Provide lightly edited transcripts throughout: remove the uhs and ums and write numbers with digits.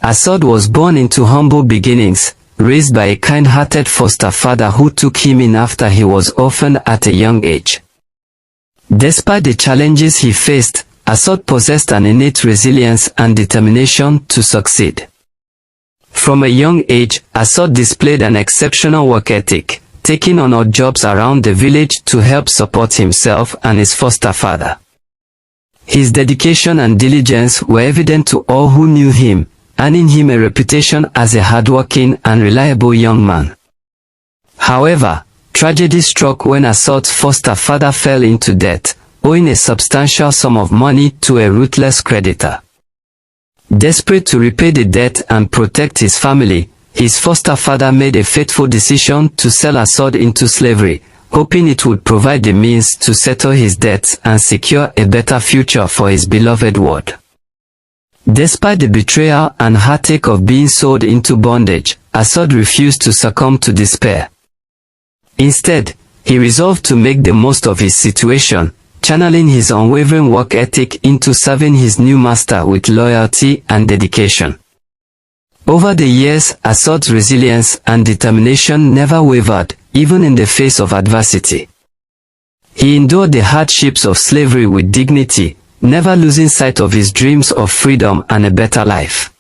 Asahd was born into humble beginnings, raised by a kind-hearted foster father who took him in after he was orphaned at a young age. Despite the challenges he faced, Asahd possessed an innate resilience and determination to succeed. From a young age, Asahd displayed an exceptional work ethic, taking on odd jobs around the village to help support himself and his foster father. His dedication and diligence were evident to all who knew him, earning him a reputation as a hardworking and reliable young man. However, tragedy struck when Asahd's foster father fell into debt, owing a substantial sum of money to a ruthless creditor. Desperate to repay the debt and protect his family, his foster father made a fateful decision to sell Asahd into slavery, hoping it would provide the means to settle his debts and secure a better future for his beloved ward. Despite the betrayal and heartache of being sold into bondage, Asahd refused to succumb to despair. Instead, he resolved to make the most of his situation, channeling his unwavering work ethic into serving his new master with loyalty and dedication. Over the years, Asahd's resilience and determination never wavered, even in the face of adversity. He endured the hardships of slavery with dignity, never losing sight of his dreams of freedom and a better life.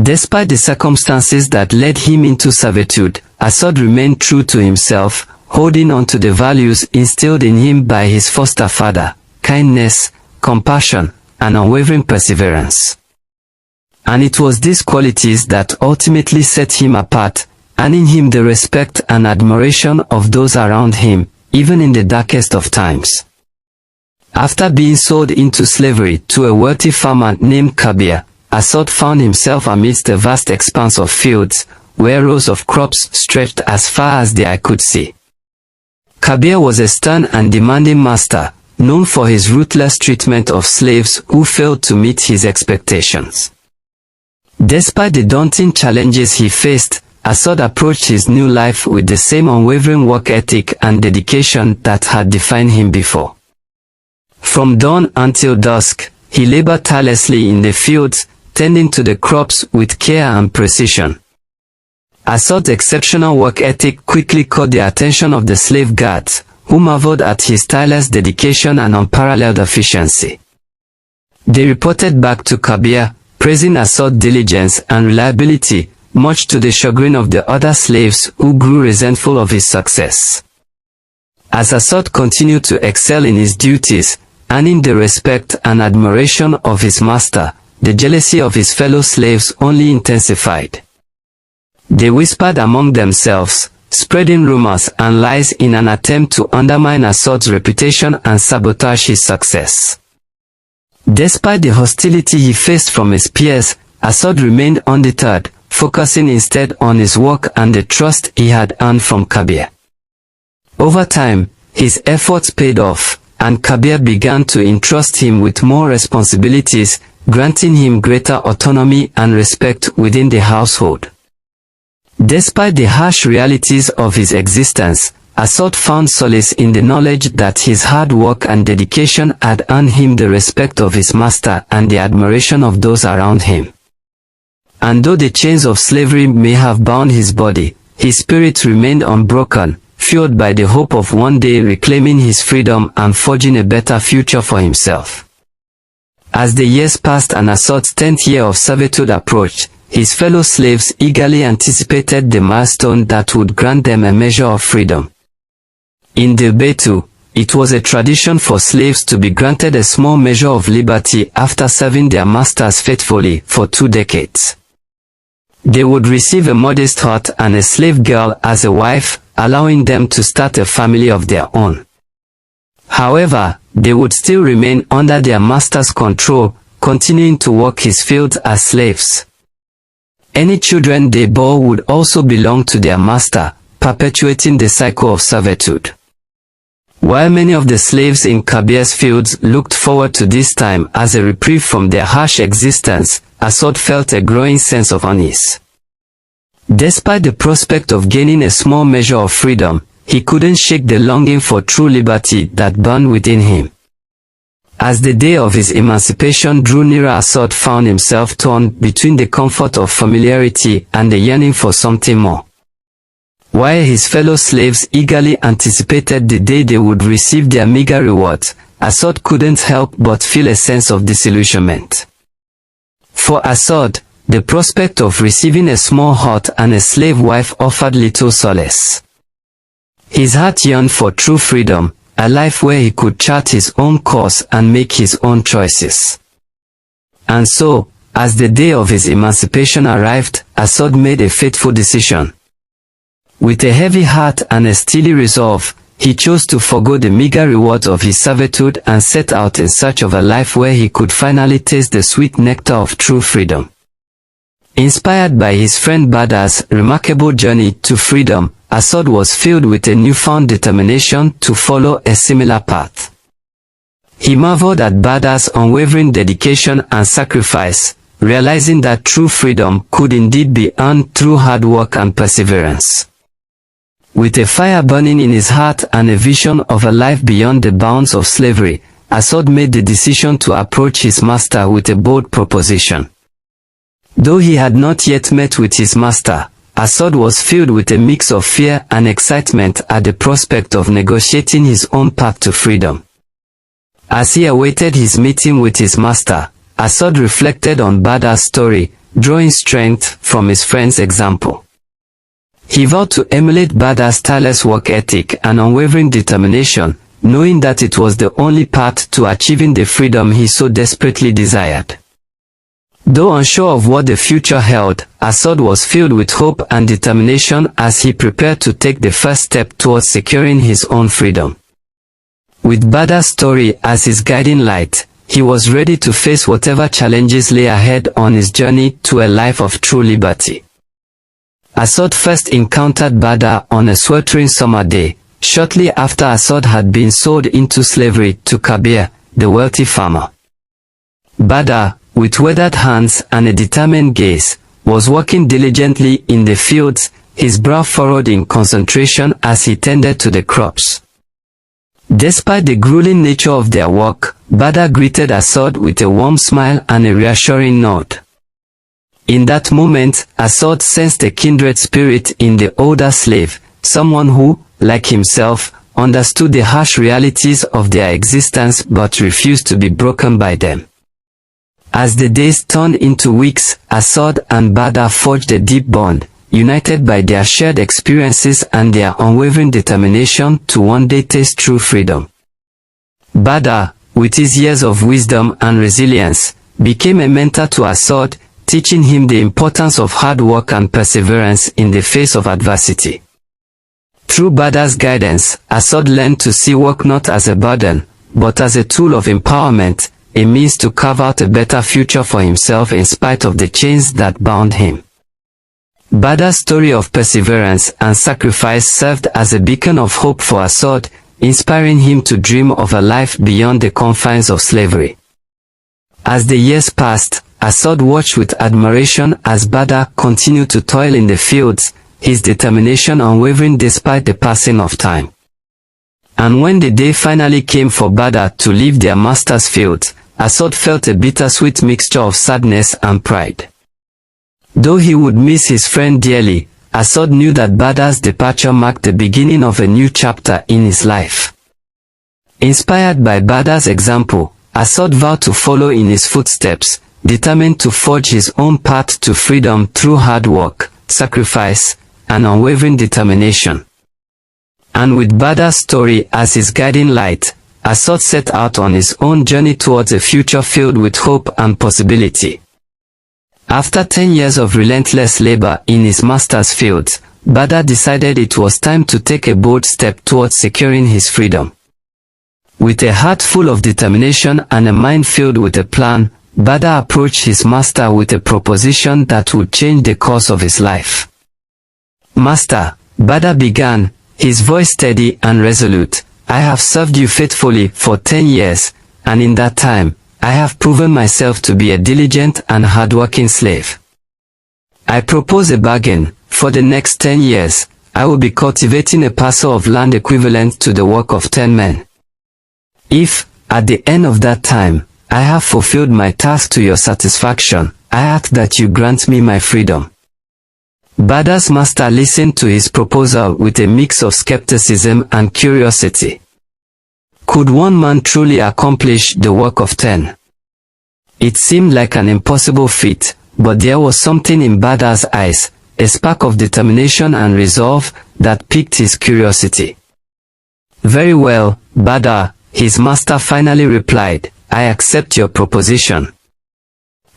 Despite the circumstances that led him into servitude, Asahd remained true to himself, holding on to the values instilled in him by his foster father: kindness, compassion, and unwavering perseverance. And it was these qualities that ultimately set him apart, earning him the respect and admiration of those around him, even in the darkest of times. After being sold into slavery to a wealthy farmer named Kabir, Asahd found himself amidst a vast expanse of fields, where rows of crops stretched as far as the eye could see. Kabir was a stern and demanding master, known for his ruthless treatment of slaves who failed to meet his expectations. Despite the daunting challenges he faced, Asahd approached his new life with the same unwavering work ethic and dedication that had defined him before. From dawn until dusk, he labored tirelessly in the fields, tending to the crops with care and precision. Asahd's exceptional work ethic quickly caught the attention of the slave guards, who marveled at his tireless dedication and unparalleled efficiency. They reported back to Kabir, praising Asahd's diligence and reliability, much to the chagrin of the other slaves who grew resentful of his success. As Asahd continued to excel in his duties, earning the respect and admiration of his master, the jealousy of his fellow slaves only intensified. They whispered among themselves, spreading rumors and lies in an attempt to undermine Asahd's reputation and sabotage his success. Despite the hostility he faced from his peers, Asahd remained undeterred, focusing instead on his work and the trust he had earned from Kabir. Over time, his efforts paid off, and Kabir began to entrust him with more responsibilities, granting him greater autonomy and respect within the household. Despite the harsh realities of his existence, Asahd found solace in the knowledge that his hard work and dedication had earned him the respect of his master and the admiration of those around him. And though the chains of slavery may have bound his body, his spirit remained unbroken, fueled by the hope of one day reclaiming his freedom and forging a better future for himself. As the years passed and Asahd's 10th year of servitude approached, his fellow slaves eagerly anticipated the milestone that would grant them a measure of freedom. In the Betu, it was a tradition for slaves to be granted a small measure of liberty after serving their masters faithfully for 2 decades. They would receive a modest hut and a slave girl as a wife, allowing them to start a family of their own. However, they would still remain under their master's control, continuing to work his fields as slaves. Any children they bore would also belong to their master, perpetuating the cycle of servitude. While many of the slaves in Kabir's fields looked forward to this time as a reprieve from their harsh existence, Asahd felt a growing sense of unease. Despite the prospect of gaining a small measure of freedom, he couldn't shake the longing for true liberty that burned within him. As the day of his emancipation drew nearer, Asahd found himself torn between the comfort of familiarity and the yearning for something more. While his fellow slaves eagerly anticipated the day they would receive their meager rewards, Asahd couldn't help but feel a sense of disillusionment. For Asahd, the prospect of receiving a small hut and a slave wife offered little solace. His heart yearned for true freedom, a life where he could chart his own course and make his own choices. And so, as the day of his emancipation arrived, Asahd made a fateful decision. With a heavy heart and a steely resolve, he chose to forgo the meager rewards of his servitude and set out in search of a life where he could finally taste the sweet nectar of true freedom. Inspired by his friend Badar's remarkable journey to freedom, Asahd was filled with a newfound determination to follow a similar path. He marveled at Badar's unwavering dedication and sacrifice, realizing that true freedom could indeed be earned through hard work and perseverance. With a fire burning in his heart and a vision of a life beyond the bounds of slavery, Asahd made the decision to approach his master with a bold proposition. Though he had not yet met with his master, Asahd was filled with a mix of fear and excitement at the prospect of negotiating his own path to freedom. As he awaited his meeting with his master, Asahd reflected on Badar's story, drawing strength from his friend's example. He vowed to emulate Badar's tireless work ethic and unwavering determination, knowing that it was the only path to achieving the freedom he so desperately desired. Though unsure of what the future held, Asahd was filled with hope and determination as he prepared to take the first step towards securing his own freedom. With Badar's story as his guiding light, he was ready to face whatever challenges lay ahead on his journey to a life of true liberty. Asahd first encountered Badar on a sweltering summer day, shortly after Asahd had been sold into slavery to Kabir, the wealthy farmer. Badar, with weathered hands and a determined gaze, was working diligently in the fields, his brow furrowed in concentration as he tended to the crops. Despite the grueling nature of their work, Badar greeted Asahd with a warm smile and a reassuring nod. In that moment, Asahd sensed a kindred spirit in the older slave, someone who, like himself, understood the harsh realities of their existence but refused to be broken by them. As the days turned into weeks, Asahd and Badar forged a deep bond, united by their shared experiences and their unwavering determination to one day taste true freedom. Badar, with his years of wisdom and resilience, became a mentor to Asahd, teaching him the importance of hard work and perseverance in the face of adversity. Through Badar's guidance, Asahd learned to see work not as a burden, but as a tool of empowerment, a means to carve out a better future for himself in spite of the chains that bound him. Badar's story of perseverance and sacrifice served as a beacon of hope for Asahd, inspiring him to dream of a life beyond the confines of slavery. As the years passed, Asahd watched with admiration as Badar continued to toil in the fields, his determination unwavering despite the passing of time. And when the day finally came for Badar to leave their master's fields, Asahd felt a bittersweet mixture of sadness and pride. Though he would miss his friend dearly, Asahd knew that Badar's departure marked the beginning of a new chapter in his life. Inspired by Badar's example, Asahd vowed to follow in his footsteps, determined to forge his own path to freedom through hard work, sacrifice, and unwavering determination. And with Badar's story as his guiding light, Asahd set out on his own journey towards a future filled with hope and possibility. After 10 years of relentless labor in his master's fields, Badar decided it was time to take a bold step towards securing his freedom. With a heart full of determination and a mind filled with a plan, Badar approached his master with a proposition that would change the course of his life. "Master," Badar began, his voice steady and resolute, "I have served you faithfully for 10 years, and in that time, I have proven myself to be a diligent and hardworking slave. I propose a bargain. For the next 10 years, I will be cultivating a parcel of land equivalent to the work of 10 men. If, At the end of that time, I have fulfilled my task to your satisfaction. I ask that you grant me my freedom." Bada's master listened to his proposal with a mix of skepticism and curiosity. Could one man truly accomplish the work of 10? It seemed like an impossible feat, but there was something in Bada's eyes, a spark of determination and resolve, that piqued his curiosity. "Very well, Bada," his master finally replied, "I accept your proposition.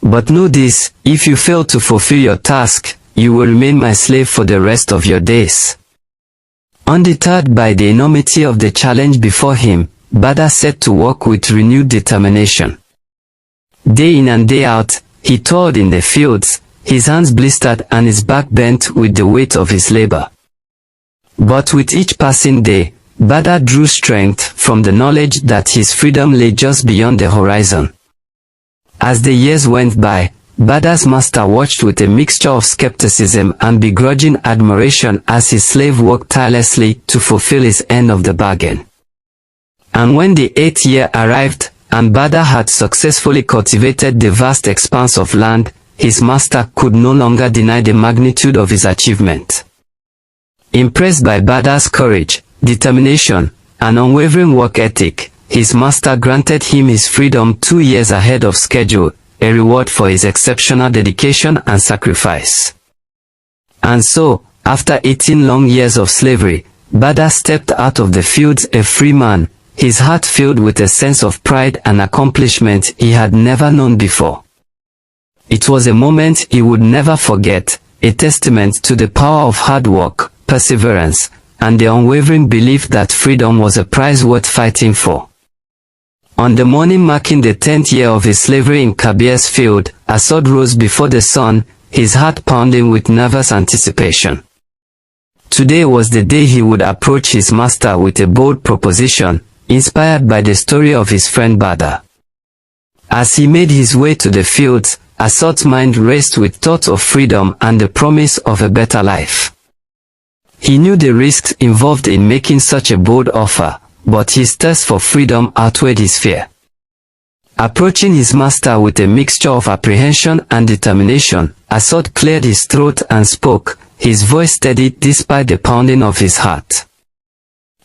But know this, if you fail to fulfill your task, you will remain my slave for the rest of your days." Undeterred by the enormity of the challenge before him, Bada set to work with renewed determination. Day in and day out, he toiled in the fields, his hands blistered and his back bent with the weight of his labor. But with each passing day, Bada drew strength from the knowledge that his freedom lay just beyond the horizon. As the years went by, Bada's master watched with a mixture of skepticism and begrudging admiration as his slave worked tirelessly to fulfill his end of the bargain. And when the 8th year arrived, and Bada had successfully cultivated the vast expanse of land, his master could no longer deny the magnitude of his achievement. Impressed by Bada's courage, determination, and unwavering work ethic, his master granted him his freedom 2 years ahead of schedule, a reward for his exceptional dedication and sacrifice. And so, after 18 long years of slavery, Bada stepped out of the fields a free man, his heart filled with a sense of pride and accomplishment he had never known before. It was a moment he would never forget, a testament to the power of hard work, perseverance, and the unwavering belief that freedom was a prize worth fighting for. On the morning marking the 10th year of his slavery in Kabir's field, Asahd rose before the sun, his heart pounding with nervous anticipation. Today was the day he would approach his master with a bold proposition, inspired by the story of his friend Bada. As he made his way to the fields, Asahd's mind raced with thoughts of freedom and the promise of a better life. He knew the risks involved in making such a bold offer, but his thirst for freedom outweighed his fear. Approaching his master with a mixture of apprehension and determination, Asahd cleared his throat and spoke, his voice steady despite the pounding of his heart.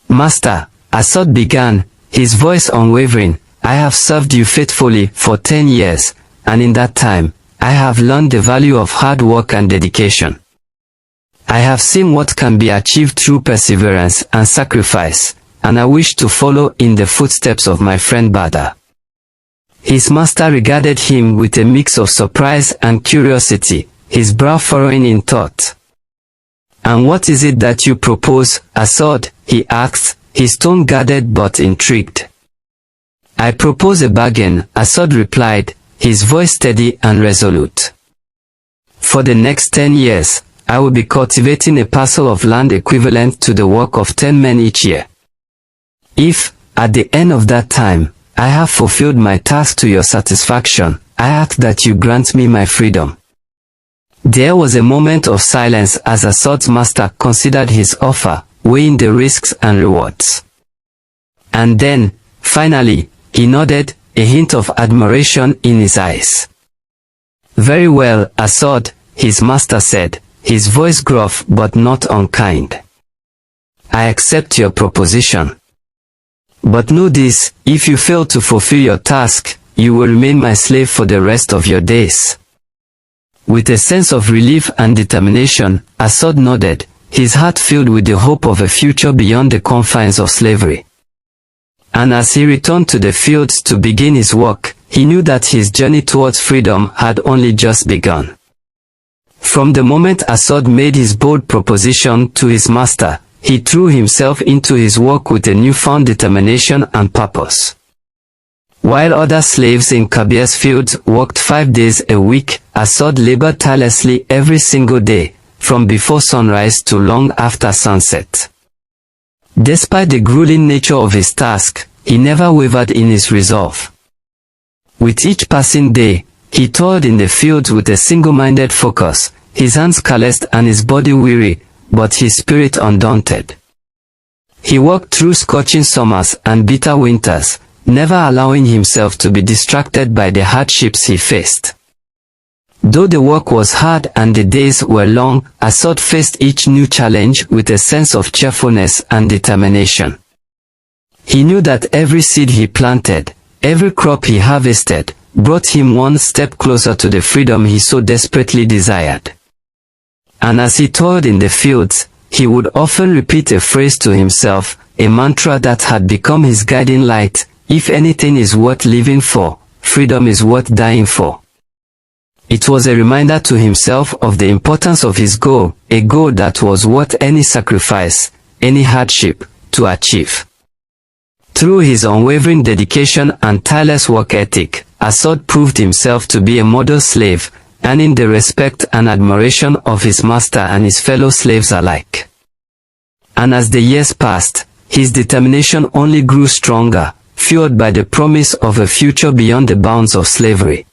"Master," Asahd began, his voice unwavering, "I have served you faithfully for 10 years, and in that time, I have learned the value of hard work and dedication. I have seen what can be achieved through perseverance and sacrifice, and I wish to follow in the footsteps of my friend Bada." His master regarded him with a mix of surprise and curiosity, his brow furrowing in thought. "And what is it that you propose, Asahd?" he asked, his tone guarded but intrigued. "I propose a bargain," Asahd replied, his voice steady and resolute. "For the next 10 years, I will be cultivating a parcel of land equivalent to the work of 10 men each year. If, at the end of that time, I have fulfilled my task to your satisfaction, I ask that you grant me my freedom." There was a moment of silence as Asahd's master considered his offer, weighing the risks and rewards. And then, finally, he nodded, a hint of admiration in his eyes. "Very well, Asahd," his master said, his voice gruff but not unkind. "I accept your proposition. But know this, if you fail to fulfill your task, you will remain my slave for the rest of your days." With a sense of relief and determination, Asahd nodded, his heart filled with the hope of a future beyond the confines of slavery. And as he returned to the fields to begin his work, he knew that his journey towards freedom had only just begun. From the moment Asahd made his bold proposition to his master, he threw himself into his work with a newfound determination and purpose. While other slaves in Kabir's fields worked 5 days a week, Asahd labored tirelessly every single day, from before sunrise to long after sunset. Despite the grueling nature of his task, he never wavered in his resolve. With each passing day, he toiled in the fields with a single-minded focus, his hands calloused and his body weary, but his spirit undaunted. He worked through scorching summers and bitter winters, never allowing himself to be distracted by the hardships he faced. Though the work was hard and the days were long, Asahd faced each new challenge with a sense of cheerfulness and determination. He knew that every seed he planted, every crop he harvested, brought him one step closer to the freedom he so desperately desired. And as he toiled in the fields, he would often repeat a phrase to himself, a mantra that had become his guiding light: if anything is worth living for, freedom is worth dying for. It was a reminder to himself of the importance of his goal, a goal that was worth any sacrifice, any hardship, to achieve. Through his unwavering dedication and tireless work ethic, Asahd proved himself to be a model slave, earning the respect and admiration of his master and his fellow slaves alike. And as the years passed, his determination only grew stronger, fueled by the promise of a future beyond the bounds of slavery.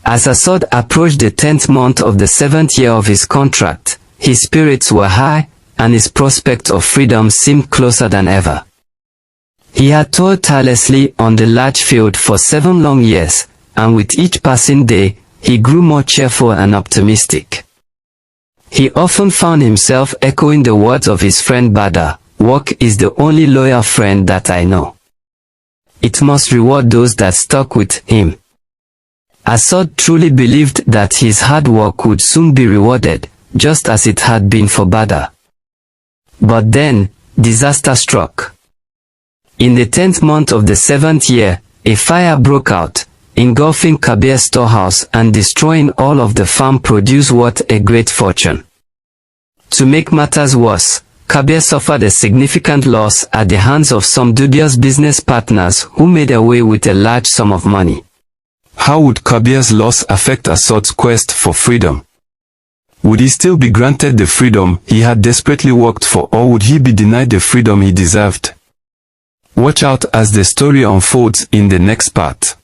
As Asahd approached the 10th month of the 7th year of his contract, his spirits were high, and his prospect of freedom seemed closer than ever. He had toiled tirelessly on the large field for 7 long years, and with each passing day, he grew more cheerful and optimistic. He often found himself echoing the words of his friend Badr, "Work is the only loyal friend that I know. It must reward those that stuck with him." Asahd truly believed that his hard work would soon be rewarded, just as it had been for Badr. But then, disaster struck. In the 10th month of the 7th year, a fire broke out, engulfing Kabir's storehouse and destroying all of the farm produce worth a great fortune. To make matters worse, Kabir suffered a significant loss at the hands of some dubious business partners who made away with a large sum of money. How would Kabir's loss affect Asahd's quest for freedom? Would he still be granted the freedom he had desperately worked for, or would he be denied the freedom he deserved? Watch out as the story unfolds in the next part.